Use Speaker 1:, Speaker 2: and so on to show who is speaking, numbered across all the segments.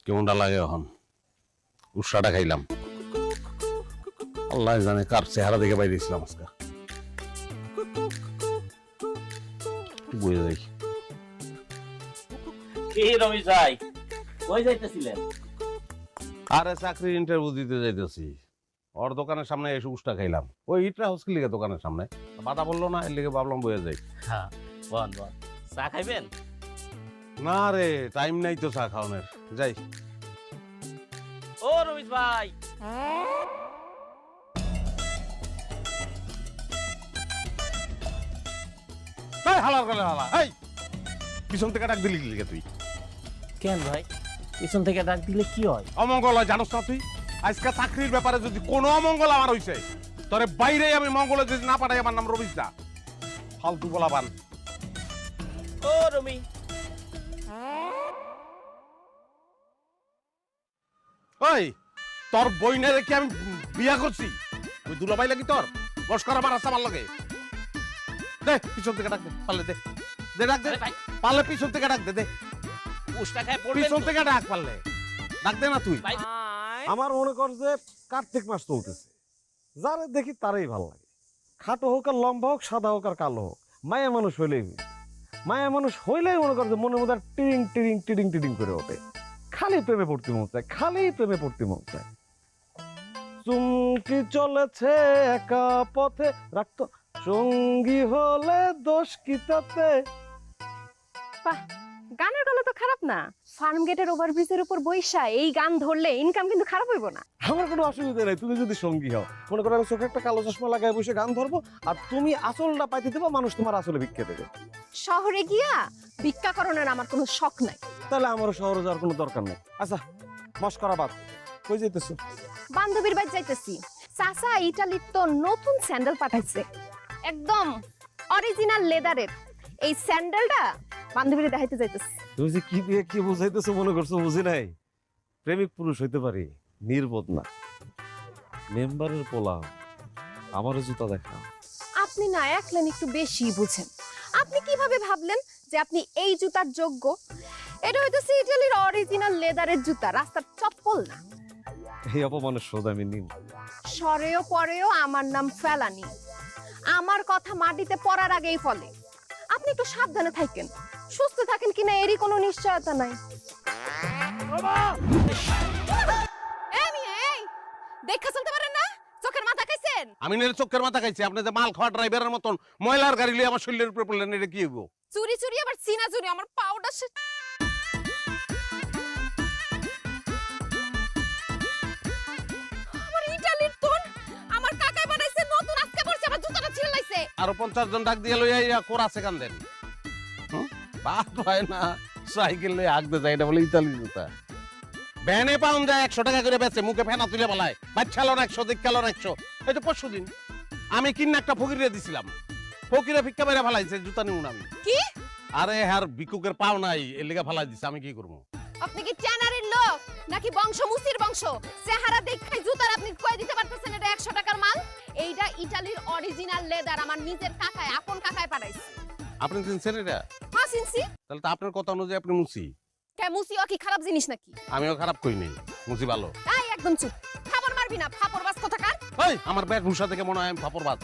Speaker 1: কেমনটা লাগে এখন উৎসাহটা খাইলাম আল্লাহ জানে কার চেহারা দেখে বাইরেছিলাম আজকে বুঝে যাই
Speaker 2: কি রমেশ ভাই কই যাইতেছিলেন?
Speaker 1: আরে চাকরির ইন্টারভিউ দিতে যাইতেছি ওর দোকানের সামনে এসে উষ্টা খাইলাম ওই ইটরা হাউস লিগে দোকানের সামনে বাধা বললো না এর লিগে ভাবলাম বয়ে যাই
Speaker 2: হ্যাঁ বল বল চা খাইবেন?
Speaker 1: না রে টাইম নাই তো চা খাওয়ানোর যাই
Speaker 2: ও রমেশ ভাই
Speaker 1: এই হালার গলে হালা এই পিছন থেকে ডাক দিলি কি লিগে তুই
Speaker 2: কেন ভাই পিছন থেকে ডাক দিলে কি হয়?
Speaker 1: অমঙ্গল হয় জানোস না তুই আজকে চাকরির ব্যাপারে যদি কোনো অমঙ্গল আমার হইছে তোরে বাইরে আমি মঙ্গলে যদি না পাঠাই আমার নাম রবিশ দা ফালতু বলাবান
Speaker 2: ও রমি
Speaker 1: ওই তোর বইনের কি আমি বিয়া করছি আমি দুলাভাই লাগি তোর বস করা আমার আমার লাগে দে পিছন থেকে ডাক দে পারলে দে দে ডাক দে
Speaker 2: ভাই
Speaker 1: পারলে পিছন থেকে ডাক দে দে
Speaker 2: উষ্টা খাই পড়বেন
Speaker 1: পিছন থেকে ডাক পারলে ডাক দে না তুই
Speaker 2: ভাই
Speaker 3: আমার মনে কর যে কার্তিক মাস চলতেছে যারে দেখি তারই ভালো লাগে খাটো হোক আর লম্বা হোক সাদা হোক আর কালো হোক মায়া মানুষ হইলেই মায়া মানুষ হইলেই মনে কর যে মনের মধ্যে টিরিং টিরিং টিরিং টিরিং করে ওঠে খালি প্রেমে পড়তে মন চায় খালি প্রেমে পড়তে মন চায় চুমকি চলেছে একা পথে রাখতো সঙ্গী হলে দোষ কি তাতে
Speaker 4: গানের গলা তো খারাপ না ফার্ম গেটের ওভারব্রিজের উপর বইসা এই গান ধরলে ইনকাম কিন্তু খারাপ হইব না
Speaker 3: আমার কোনো অসুবিধা নাই তুমি যদি সঙ্গী হও মনে করো আমি চোখে একটা কালো চশমা লাগাই বসে গান ধরবো আর তুমি আসলটা পাইতে দেবো মানুষ তোমার আসলে ভিক্ষে দেবে
Speaker 4: শহরে গিয়া ভিক্ষাকরণের আমার কোনো শখ নাই
Speaker 3: তাহলে আমারও শহরে যাওয়ার কোনো দরকার নেই আচ্ছা মস্করা বাদ কই যাইতেছো
Speaker 4: বান্ধবীর বাড়ি যাইতেছি চাচা ইটালির তো নতুন স্যান্ডেল পাঠাইছে একদম অরিজিনাল লেদারের এই স্যান্ডেলটা বান্ধবীরে দেখাইতে যাইতেছি
Speaker 3: তুমি যে কি দিয়ে কি বুঝাইতেছো মনে করছো বুঝি নাই প্রেমিক পুরুষ হইতে পারি নির্বোধ না মেম্বারের পোলা আমারও জুতা দেখা
Speaker 4: আপনি না একলেন একটু বেশি বুঝেন আপনি কিভাবে ভাবলেন যে আপনি এই জুতার যোগ্য এটা হইতেছে ইটালির অরিজিনাল লেদারের জুতা রাস্তার চপ্পল না
Speaker 3: এই অপমানের শোধ আমি নিম
Speaker 4: সরেও পরেও আমার নাম ফেলানি আমার কথা মাটিতে পড়ার আগেই ফলে আপনি একটু সাবধানে থাকেন সুস্থ থাকেন কিনা এরই কোনো নিশ্চয়তা নাই দেখা চলতে পারেন না চোখের মাথা খাইছেন
Speaker 1: আমি নের চোখের মাথা খাইছি আপনি যে মাল খাওয়া ড্রাইভারের মতন ময়লার গাড়ি লিয়ে আমার শরীরের উপরে পড়লেন এটা কি হইব
Speaker 4: চুরি চুরি আবার চিনা চুরি আমার পাউডার আমার ইটালির তোন আমার কাকাই বানাইছে নতুন আজকে পড়ছে আমার জুতাটা ছিঁড়ে লাইছে
Speaker 1: আরো 50 জন ডাক দিয়ে লইয়া কোরাছে কান দেন বাদ হয় না সাইকেল লইয়া আগতে যায় এটা বলে ইতালি জুতা ভ্যানে পাউন্ড দেয় 100 টাকা করে বেচে মুখে ফেনা তুলে বলায় বাচ্চা লোন 100 দিক কালো 100 এই তো পরশু দিন আমি কিনা একটা ফকিরে দিছিলাম ফকিরে ভিক্ষা মেরে ফেলাইছে জুতা নিউন আমি
Speaker 4: কি
Speaker 1: আরে হার ভিক্ষুকের পাও নাই এর লিগা ফেলাই দিছে আমি কি করব
Speaker 4: আপনি কি চ্যানারের লোক নাকি বংশ মুসির বংশ চেহারা দেখাই জুতার আপনি কই দিতে পারতেছেন এটা 100 টাকার মাল এইটা ইতালির অরিজিনাল লেদার আমার নিজের কাকায় আপন কাকায় পাঠাইছে
Speaker 1: আপনি চিনছেন এটা
Speaker 4: হ্যাঁ চিনছি
Speaker 1: তাহলে তো আপনার কথা অনুযায়ী আপনি মুসি
Speaker 4: কে মুসিও কি খারাপ জিনিস নাকি
Speaker 1: আমিও খারাপ কই নাই মুসি ভালো
Speaker 4: এই একদম চুপ ফাপড় মারবি না ফাপড় বাস কোথাকার
Speaker 1: এই আমার ব্যাট ভুসা থেকে মনে হয় আমি ফাপড় বাদ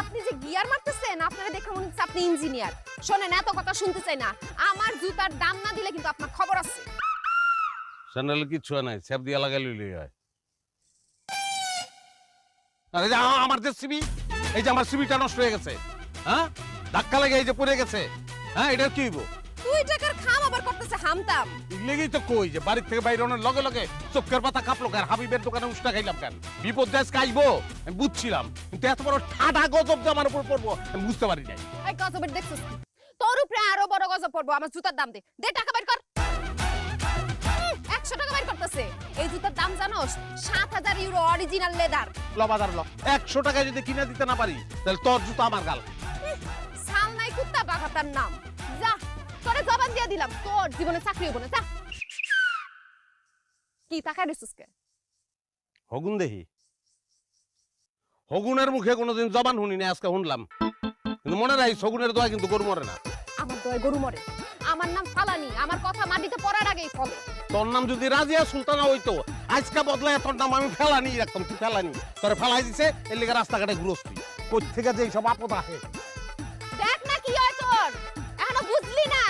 Speaker 4: আপনি যে গিয়ার মারতেছেন আপনারা দেখে মনে হচ্ছে আপনি ইঞ্জিনিয়ার শোনেন এত কথা শুনতে চাই না আমার জুতার দাম না দিলে কিন্তু আপনার খবর আছে
Speaker 1: স্যান্ডেল কিচ্ছু নাই স্যাপ দিয়া লাগাই লইলে হয় আরে যে আমার যে সিবি এই যে আমার সিবিটা নষ্ট হয়ে গেছে হ্যাঁ ধাক্কা লেগে এই যে পড়ে গেছে হ্যাঁ এটা কি হইব
Speaker 4: 2 টাকার খাম আবার করতেছে হামতাম
Speaker 1: লেগেই তো কই যে বাড়ি থেকে বাইরে অনেক লগে লগে চোখের পাতা কাঁপলো আর হাবিবের দোকানে উষ্টা খাইলাম কেন বিপদ দেশ খাইবো আমি বুঝছিলাম কিন্তু এত বড় ঠাডা গজব যে আমার উপর পড়বো আমি বুঝতে পারি নাই
Speaker 4: এই গজবের দেখছিস কি তোর উপরে আরো বড় গজব পড়বো আমার জুতার দাম দে টাকা বের কর 100 টাকা বের করতেছে এই জুতার দাম জানোস 7000 ইউরো অরিজিনাল লেদার
Speaker 1: লবাদার ল 100 টাকায় যদি কিনে দিতে না পারি তাহলে তোর জুতা আমার গাল
Speaker 4: সাল নাই কুত্তা বাগাতার নাম যা তোরে জবান দিয়ে দিলাম তোর জীবনে চাকরি হবে না যা কি টাকা দিছিস কে
Speaker 1: হগুন দেহি হগুনের মুখে কোনোদিন জবান শুনি না আজকে শুনলাম কিন্তু মনে রাখিস হগুনের দোয়া কিন্তু গরু মরে না
Speaker 4: আমার দয় গরু মরে আমার নাম ফালানি, আমার কথা মাটিতে পড়ার আগেই ফলো।
Speaker 1: তোর নাম যদি রাজিয়া সুলতানা হইতো আজকে বদলায় তোর নাম আমি ফেলানি রাখতাম। তুই ফেলানি, তোরে ফেলাই দিছে এর লিগে রাস্তাঘাটে ঘুরস্তি। কই থেকে যে সব আপদ আহে।
Speaker 4: দেখ না কি হয় তোর, এখনো বুঝলি না?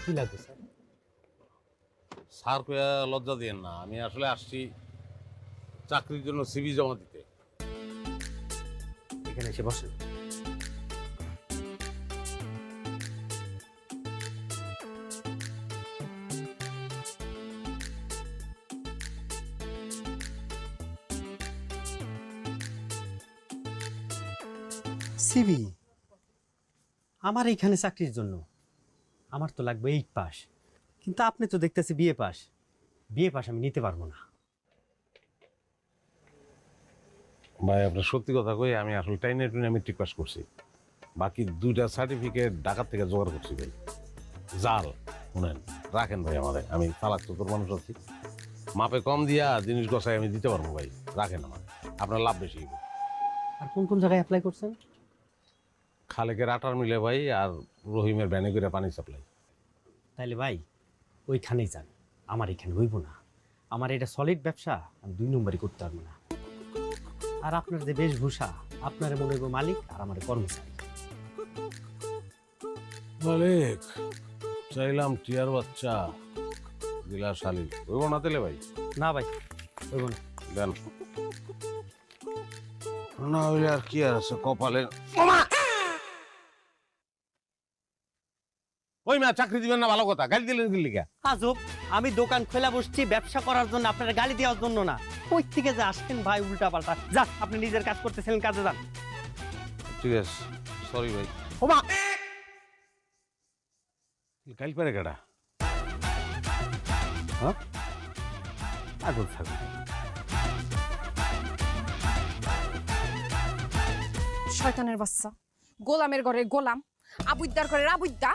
Speaker 2: কি লাগবে স্যার?
Speaker 1: স্যার কইয়া লজ্জা দিয়েন না, আমি আসলে আসছি চাকরির জন্য সিভি জমা দিতে।
Speaker 2: এখানে এসে বসেন।
Speaker 5: সিবি আমার এইখানে চাকরির জন্য আমার তো লাগবে 8 পাস, কিন্তু আপনি তো দেখতেছি বিএ পাস। বিএ পাস আমি নিতে পারবো না।
Speaker 1: ভাই আপনার সত্যি কথা কই, আমি আসলে টাইনে টুনে মেট্রিক পাস করছি, বাকি 2টা সার্টিফিকেট ঢাকার থেকে জোগাড় করছি ভাই। জাল শুনেন, রাখেন ভাই আমাদের, আমি তালাক তো তোর মানুষ আছি, মাপে কম দিয়া জিনিস গছাই আমি দিতে পারবো ভাই, রাখেন আমার, আপনার লাভ বেশি হবে।
Speaker 5: আর কোন কোন জায়গায় অ্যাপ্লাই করছেন?
Speaker 1: খালেকের আটার মিলে ভাই, আর রহিমের ভ্যানে করে পানি সাপ্লাই।
Speaker 5: তাইলে ভাই ওইখানেই যান, আমার এখানে হইব না। আমার এটা সলিড ব্যবসা, আমি 2 নম্বরই করতে পারবো না। আর আপনার যে বেশভূষা, আপনার মনে হইব মালিক আর আমার কর্মচারী।
Speaker 1: মালিক চাইলাম টিয়ার বাচ্চা দিলা শালি, হইব না তেলে ভাই?
Speaker 5: না ভাই হইব না।
Speaker 1: দেন না হইলে আর কি আর আছে কপালে। ওই মা চাকরি দিবেন না, ভালো কথা, গালি দিলেন দিল্লি কে?
Speaker 5: আজব, আমি দোকান খোলা বসছি ব্যবসা করার জন্য, আপনার গালি দেওয়ার জন্য না। কই থেকে যে আসছেন ভাই উল্টা পাল্টা। যান, আপনি নিজের কাজ করতেছিলেন, কাজে যান।
Speaker 1: ঠিক আছে, সরি ভাই। ও মা গাইল পারে কেডা? হ্যাঁ
Speaker 5: আজব থাকুন।
Speaker 6: শয়তানের বাচ্চা, গোলামের ঘরে গোলাম, আবুদ্দার ঘরে আবুদ্দা।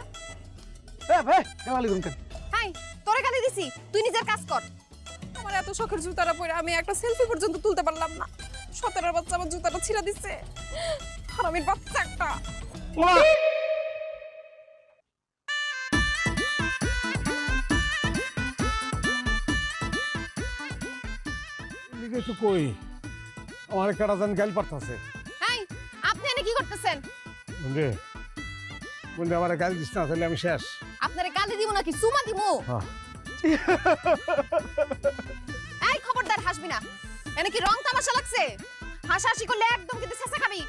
Speaker 4: হাই, তোরে গালি দিছি, তুই নিজের কাজ কর।
Speaker 6: আমার এত শখের জুতাটা পরে আমি একটা সেলফি পর্যন্ত তুলতে পারলাম না। শয়তানের বাচ্চা আমার জুতাটা ছিঁড়া দিছে, হারামির বাচ্চা একটা।
Speaker 3: কই আমার কাটা জান গাইল পারতাছে।
Speaker 4: হাই, আপনি এনে কি করতেছেন?
Speaker 3: বুঝলে বুঝলে আমার গাইল দিস না, তাহলে আমি শেষ।
Speaker 4: আপনারে গালি দিব নাকি চুমা দিব?
Speaker 3: হ্যাঁ।
Speaker 4: এই খবরদার হাসবি না, এনে কি রং তামাশা লাগছে? হাসাহাসি করলে একদম কিন্তু ছেঁচা খাবি।